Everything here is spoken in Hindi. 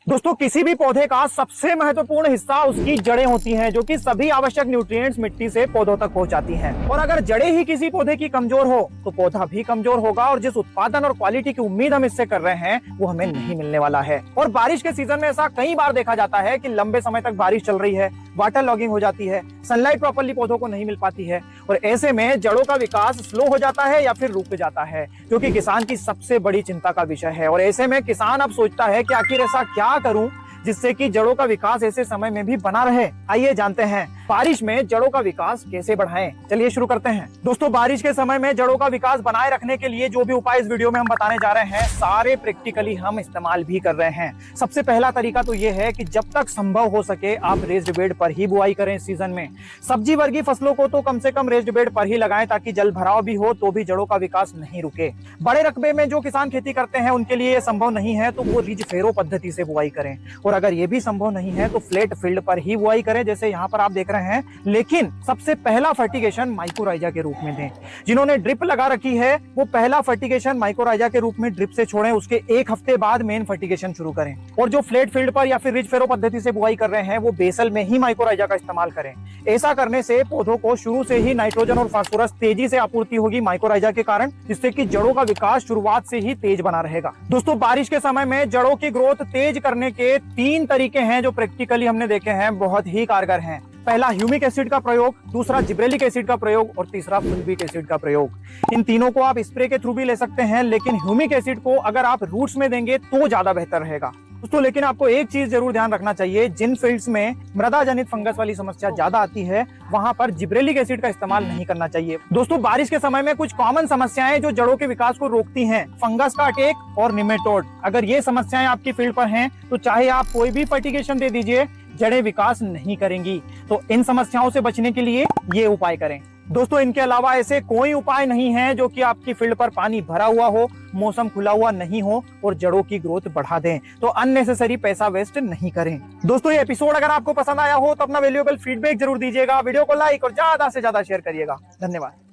दोस्तों किसी भी पौधे का सबसे महत्वपूर्ण हिस्सा उसकी जड़ें होती हैं, जो कि सभी आवश्यक न्यूट्रिएंट्स मिट्टी से पौधों तक पहुंचाती हैं। और अगर जड़ें ही किसी पौधे की कमजोर हो तो पौधा भी कमजोर होगा और जिस उत्पादन और क्वालिटी की उम्मीद हम इससे कर रहे हैं वो हमें नहीं मिलने वाला है। और बारिश के सीजन में ऐसा कई बार देखा जाता है कि लंबे समय तक बारिश चल रही है, वाटर लॉगिंग हो जाती है, सनलाइट प्रॉपर्ली पौधों को नहीं मिल पाती है और ऐसे में जड़ों का विकास स्लो हो जाता है या फिर रुक जाता है, जो कि किसान की सबसे बड़ी चिंता का विषय है। और ऐसे में किसान अब सोचता है कि आखिर ऐसा क्या करूं जिससे कि जड़ों का विकास ऐसे समय में भी बना रहे। आइए जानते हैं बारिश में जड़ों का विकास कैसे बढ़ाएं। चलिए शुरू करते हैं। दोस्तों बारिश के समय में जड़ों का विकास बनाए रखने के लिए जो भी उपाय इस वीडियो में हम बताने जा रहे हैं सारे प्रैक्टिकली हम इस्तेमाल भी कर रहे हैं। सबसे पहला तरीका तो ये है कि जब तक संभव हो सके आप रेस्ड बेड पर ही बुआई करें। इस सीजन में सब्जी वर्गीय फसलों को तो कम से कम रेस्ड बेड पर ही लगाएं ताकि जल भराव भी हो तो भी जड़ों का विकास नहीं रुके। बड़े रकबे में जो किसान खेती करते हैं उनके लिए संभव नहीं है तो वो रिज फेरो पद्धति से बुआई करें और अगर ये भी संभव नहीं है तो फ्लैट फील्ड पर ही बुआई करें जैसे यहाँ पर आप देख रहे हैं। लेकिन सबसे पहला फर्टिगेशन माइकोराइजा के रूप में दें। जिन्होंने ड्रिप लगा रखी है वो पहला फर्टिगेशन माइकोराइजा के रूप में ड्रिप से छोड़ें, उसके एक हफ्ते बाद मेन फर्टिगेशन शुरू करें। और जो फ्लैट फील्ड पर या फिर रिज फेरो पद्धति से बुआई कर रहे हैं वो बेसल में ही माइकोराइजा का इस्तेमाल करें। ऐसा करने से पौधों को शुरू से ही नाइट्रोजन और फास्फोरस तेजी से आपूर्ति होगी माइकोराइजा के कारण, जिससे कि जड़ों का विकास शुरुआत से ही तेज बना रहेगा। दोस्तों बारिश के समय में जड़ों की ग्रोथ तेज करने के 3 तरीके हैं जो प्रैक्टिकली हमने देखे हैं, बहुत ही कारगर हैं। पहला ह्यूमिक एसिड का प्रयोग, दूसरा जिब्रेलिक एसिड का प्रयोग और तीसरा फुल्विक एसिड का प्रयोग। इन तीनों को आप स्प्रे के थ्रू भी ले सकते हैं, लेकिन ह्यूमिक एसिड को अगर आप रूट्स में देंगे तो ज्यादा बेहतर रहेगा दोस्तों। लेकिन आपको एक चीज जरूर ध्यान रखना चाहिए, जिन फील्ड्स में मृदा जनित फंगस वाली समस्या ज्यादा आती है वहां पर जिब्रेलिक एसिड का इस्तेमाल नहीं करना चाहिए। दोस्तों बारिश के समय में कुछ कॉमन समस्याएं जो जड़ों के विकास को रोकती हैं, फंगस का अटैक और निमेटोड। अगर ये समस्याएं आपकी फील्ड पर हैं तो चाहे आप कोई भी फर्टिगेशन दे दीजिए, जड़ें विकास नहीं करेंगी। तो इन समस्याओं से बचने के लिए ये उपाय करें। दोस्तों इनके अलावा ऐसे कोई उपाय नहीं है जो कि आपकी फील्ड पर पानी भरा हुआ हो, मौसम खुला हुआ नहीं हो और जड़ों की ग्रोथ बढ़ा दें। तो अननेसेसरी पैसा वेस्ट नहीं करें। दोस्तों ये एपिसोड अगर आपको पसंद आया हो तो अपना वैल्यूएबल फीडबैक जरूर दीजिएगा, वीडियो को लाइक और ज्यादा से ज्यादा शेयर करिएगा। धन्यवाद।